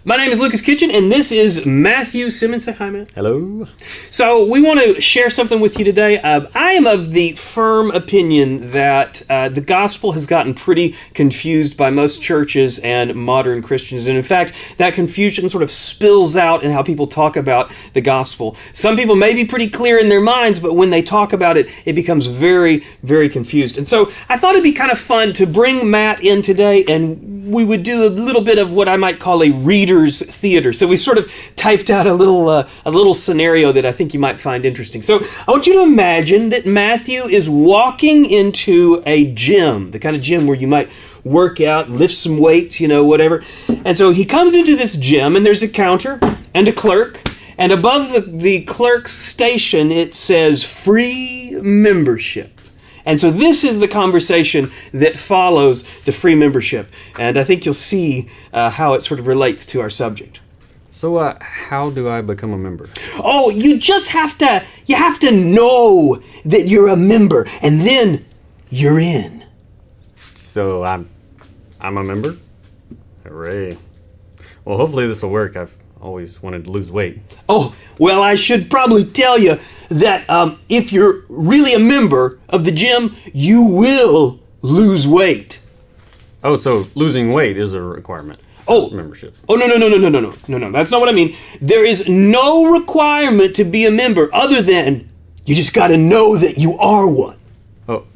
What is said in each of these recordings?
My name is Lucas Kitchen, and this is Matthew Simmons. Say hi, man. Hello. So we want to share something with you today. I am of the firm opinion that the gospel has gotten pretty confused by most churches and modern Christians. And in fact, that confusion sort of spills out in how people talk about the gospel. Some people may be pretty clear in their minds, but when they talk about it, it becomes very, very confused. And so I thought it'd be kind of fun to bring Matt in today, and we would do a little bit of what I might call a reader's theater. So we sort of typed out a little scenario that I think you might find interesting. So I want you to imagine that Matthew is walking into a gym, the kind of gym where you might work out, lift some weights, whatever. And so he comes into this gym, and there's a counter and a clerk, and above the clerk's station it says free membership. And so this is the conversation that follows the free membership. And I think you'll see how it sort of relates to our subject. So how do I become a member? Oh, you just have to know that you're a member, and then you're in. So I'm a member? Hooray. Well, hopefully this will work. I've always wanted to lose weight. Oh, well, I should probably tell you that if you're really a member of the gym, you will lose weight. Oh, so losing weight is a requirement for membership. Oh, no. That's not what I mean. There is no requirement to be a member other than you just got to know that you are one. Oh,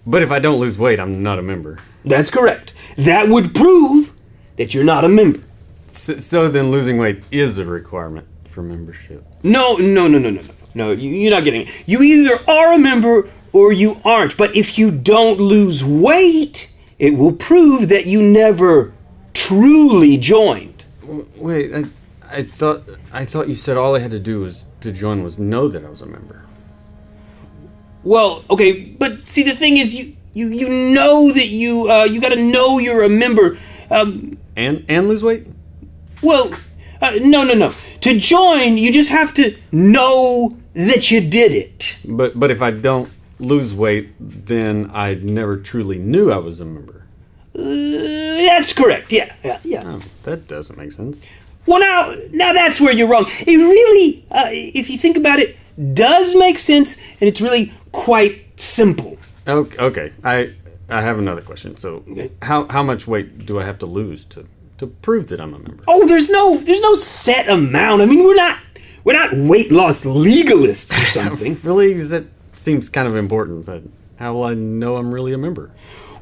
but if I don't lose weight, I'm not a member. That's correct. That would prove that you're not a member. So then losing weight is a requirement for membership. No, you're not getting it. You either are a member or you aren't. But if you don't lose weight, it will prove that you never truly joined. Wait, I thought you said all I had to do to join was know that I was a member. Well, okay, but see, the thing is, you know that you got to know you're a member. And lose weight? Well, no. To join, you just have to know that you did it. But if I don't lose weight, then I never truly knew I was a member. That's correct. Yeah. Oh, that doesn't make sense. Well, now that's where you're wrong. It really, if you think about it, does make sense, and it's really quite simple. Okay. I have another question. So, how much weight do I have to lose to prove that I'm a member? Oh, there's no set amount. I mean, we're not weight loss legalists or something. Really, that seems kind of important. But how will I know I'm really a member?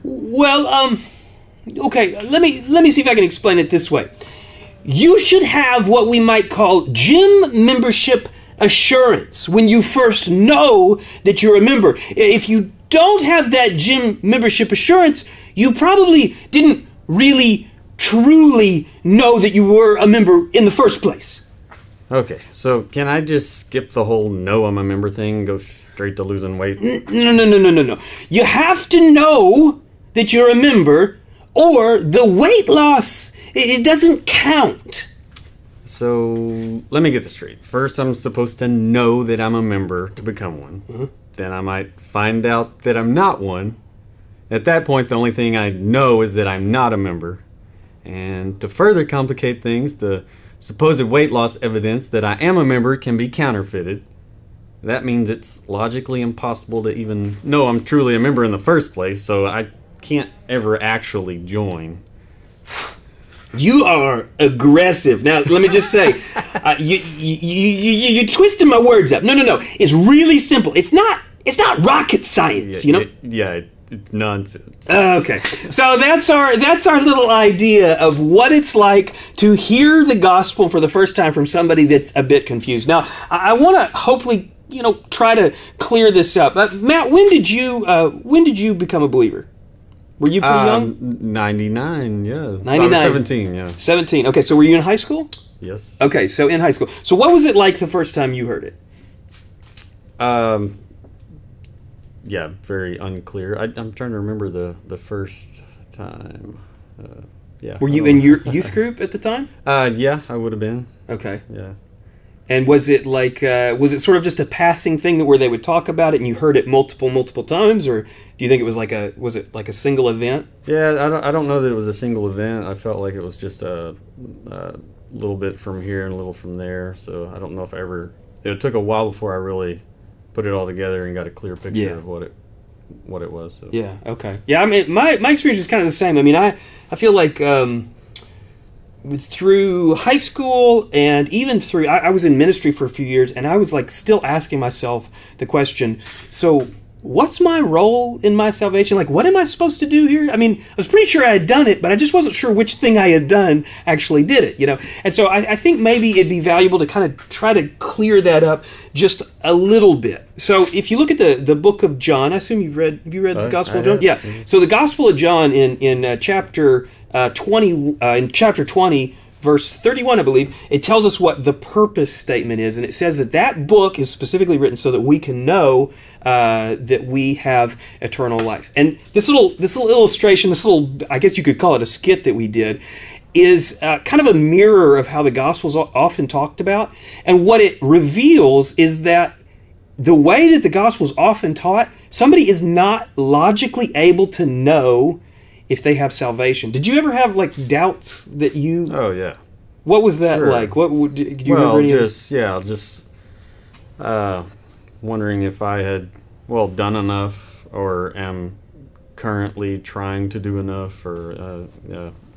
Well, okay. Let me see if I can explain it this way. You should have what we might call gym membership assurance when you first know that you're a member. If you don't have that gym membership assurance, you probably didn't really truly know that you were a member in the first place. Okay, so can I just skip the whole know I'm a member thing and go straight to losing weight? No. You have to know that you're a member, or the weight loss, it doesn't count. So let me get this straight. First, I'm supposed to know that I'm a member to become one. Mm-hmm. Then I might find out that I'm not one. At that point, the only thing I know is that I'm not a member. And to further complicate things, the supposed weight loss evidence that I am a member can be counterfeited. That means it's logically impossible to even know I'm truly a member in the first place, so I can't ever actually join. You are aggressive. Now, let me just say, you're twisting my words up. No. It's really simple. It's not rocket science, Yeah, it's nonsense. Okay, so that's our little idea of what it's like to hear the gospel for the first time from somebody that's a bit confused. Now, I want to hopefully, try to clear this up. Matt, when did you become a believer? Were you pretty young? 99, yeah. 99. 17, yeah. 17. Okay, so were you in high school? Yes. Okay, so in high school. So what was it like the first time you heard it? Yeah, very unclear. I'm trying to remember the first time. Yeah. Were you in your youth group at the time? Yeah, I would have been. Okay. Yeah. And was it like, was it sort of just a passing thing where they would talk about it and you heard it multiple times, or do you think it was was it like a single event? Yeah, I don't know that it was a single event. I felt like it was just a little bit from here and a little from there. So I don't know if I ever. It took a while before I really put it all together and got a clear picture of what it was. So. Yeah. Okay. Yeah. I mean, my experience is kind of the same. I mean, I feel like. Through high school and even through, I was in ministry for a few years, and I was like still asking myself the question, so what's my role in my salvation? Like, what am I supposed to do here? I mean, I was pretty sure I had done it, but I just wasn't sure which thing I had done actually did it, you know? And so I think maybe it'd be valuable to kind of try to clear that up just a little bit. So if you look at the book of John, I assume have you read the Gospel of John? Yeah. So the Gospel of John in chapter 20, verse 31, I believe, it tells us what the purpose statement is, and it says that book is specifically written so that we can know that we have eternal life. And this little illustration, I guess you could call it a skit that we did, is kind of a mirror of how the Gospel's often talked about. And what it reveals is that the way that the Gospel's often taught, somebody is not logically able to know if they have salvation. Did you ever have like doubts that you? Oh yeah. What was that like? What do you remember? Just wondering if I had done enough, or am currently trying to do enough, or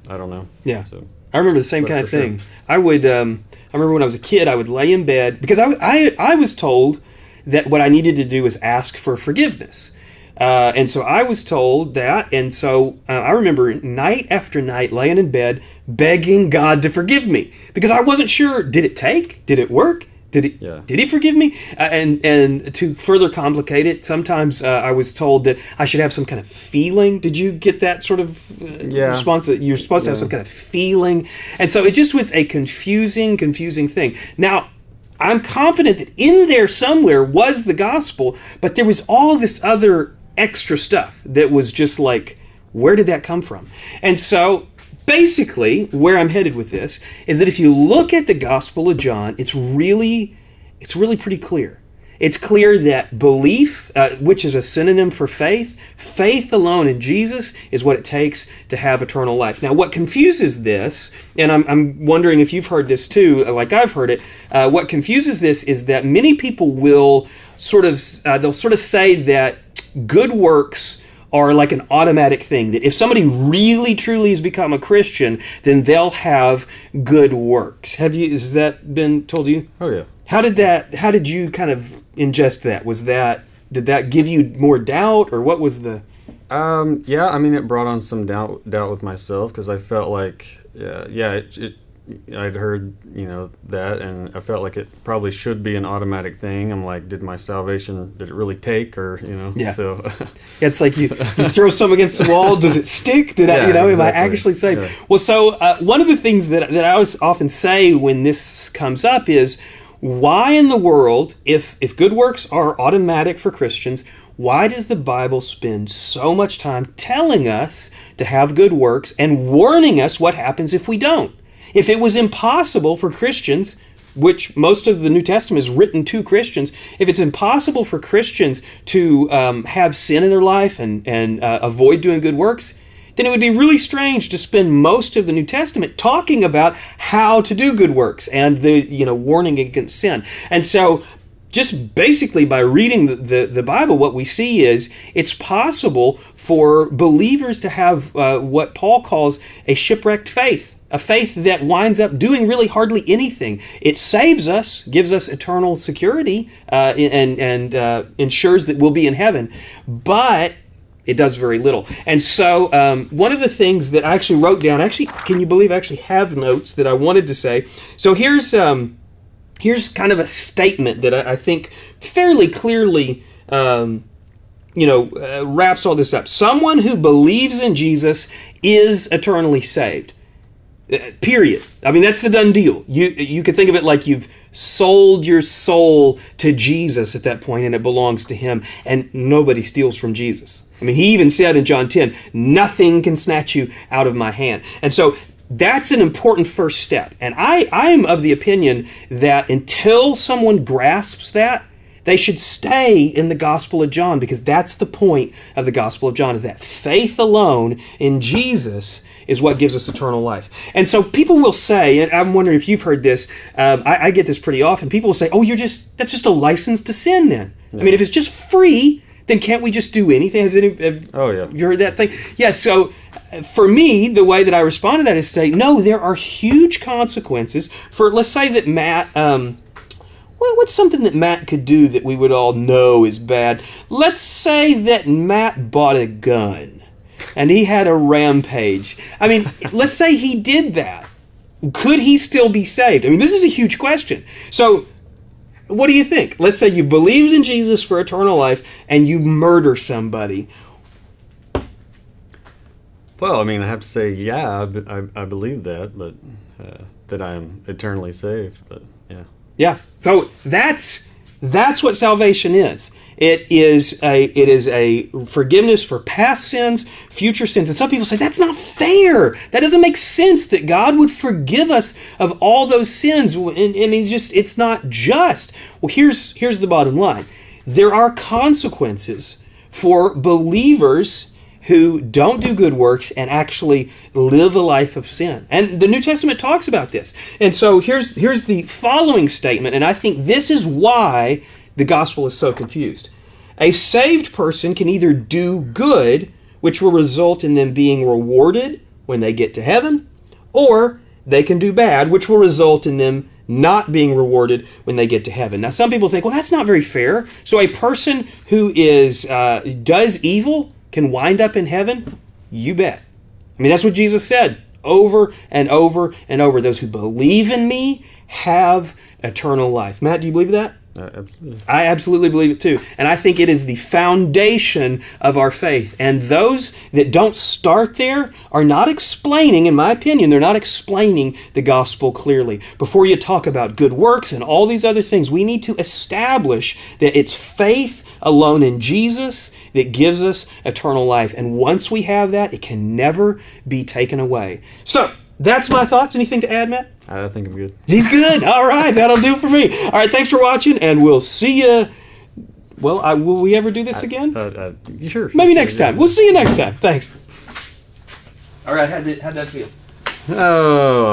I don't know. Yeah. So, I remember the same kind of thing. Sure. I would. I remember when I was a kid, I would lay in bed because I was told that what I needed to do was ask for forgiveness. And so I was told that, and so I remember night after night laying in bed begging God to forgive me because I wasn't sure, did it take? Did it work? Did he forgive me? And to further complicate it, sometimes I was told that I should have some kind of feeling. Did you get that sort of response that you're supposed to have some kind of feeling? And so it just was a confusing thing. Now, I'm confident that in there somewhere was the gospel, but there was all this other extra stuff that was just like, where did that come from? And so basically where I'm headed with this is that if you look at the Gospel of John, it's really pretty clear. It's clear that belief, which is a synonym for faith alone in Jesus is what it takes to have eternal life. Now, what confuses this, and I'm wondering if you've heard this too, like I've heard it, what confuses this is that many people will they'll say that good works are like an automatic thing, that if somebody really truly has become a Christian, then they'll have good works. Has that been told to you? Oh yeah. How did you kind of ingest that? Did that give you more doubt, or what was the? Yeah, I mean, it brought on some doubt with myself because I felt like, I'd heard, that, and I felt like it probably should be an automatic thing. I'm like, did my salvation, did it really take, or, Yeah. So. It's like you throw some against the wall, does it stick? Am I actually saved? Yeah. Well, so one of the things that I always often say when this comes up is, why in the world, if good works are automatic for Christians, why does the Bible spend so much time telling us to have good works and warning us what happens if we don't? If it was impossible for Christians, which most of the New Testament is written to Christians, if it's impossible for Christians to have sin in their life and avoid doing good works, then it would be really strange to spend most of the New Testament talking about how to do good works and the warning against sin. And so just basically by reading the Bible, what we see is it's possible for believers to have what Paul calls a shipwrecked faith. A faith that winds up doing really hardly anything. It saves us, gives us eternal security, and ensures that we'll be in heaven, but it does very little. And so one of the things that I actually wrote down, can you believe I actually have notes that I wanted to say? So here's kind of a statement that I think fairly clearly wraps all this up. Someone who believes in Jesus is eternally saved. Period. I mean, that's the done deal. You could think of it like you've sold your soul to Jesus at that point, and it belongs to Him, and nobody steals from Jesus. I mean, He even said in John 10, nothing can snatch you out of my hand. And so that's an important first step. And I am of the opinion that until someone grasps that, they should stay in the Gospel of John, because that's the point of the Gospel of John, is that faith alone in Jesus is what gives us eternal life. And so people will say, and I'm wondering if you've heard this, I get this pretty often, people will say, oh, that's just a license to sin then. Yeah. I mean, if it's just free, then can't we just do anything? Have you heard that thing? Yeah, so for me, the way that I respond to that is say, no, there are huge consequences for, let's say that Matt, what's something that Matt could do that we would all know is bad? Let's say that Matt bought a gun and he had a rampage. I mean, let's say he did that. Could he still be saved? I mean, this is a huge question. So, what do you think? Let's say you believed in Jesus for eternal life and you murder somebody. Well, I mean, I have to say, yeah, I believe that, but that I am eternally saved. But yeah, yeah. So that's what salvation is. It is a forgiveness for past sins, future sins. And some people say, that's not fair. That doesn't make sense that God would forgive us of all those sins. I mean, it's not just. Well, here's the bottom line. There are consequences for believers who don't do good works and actually live a life of sin. And the New Testament talks about this. And so here's the following statement, and I think this is why the gospel is so confused. A saved person can either do good, which will result in them being rewarded when they get to heaven, or they can do bad, which will result in them not being rewarded when they get to heaven. Now, some people think, well, that's not very fair. So a person who does evil can wind up in heaven? You bet. I mean, that's what Jesus said over and over and over. Those who believe in me have eternal life. Matt, do you believe that? Absolutely. I absolutely believe it too. And I think it is the foundation of our faith. And those that don't start there are not explaining, in my opinion, they're not explaining the gospel clearly. Before you talk about good works and all these other things, we need to establish that it's faith alone in Jesus that gives us eternal life. And once we have that, it can never be taken away. So, that's my thoughts. Anything to add, Matt? I think I'm good. He's good. All right. That'll do for me. All right. Thanks for watching, and we'll see you. Well, will we ever do this again? Sure. Maybe next time. We'll see you next time. Thanks. All right. How'd that feel? Oh.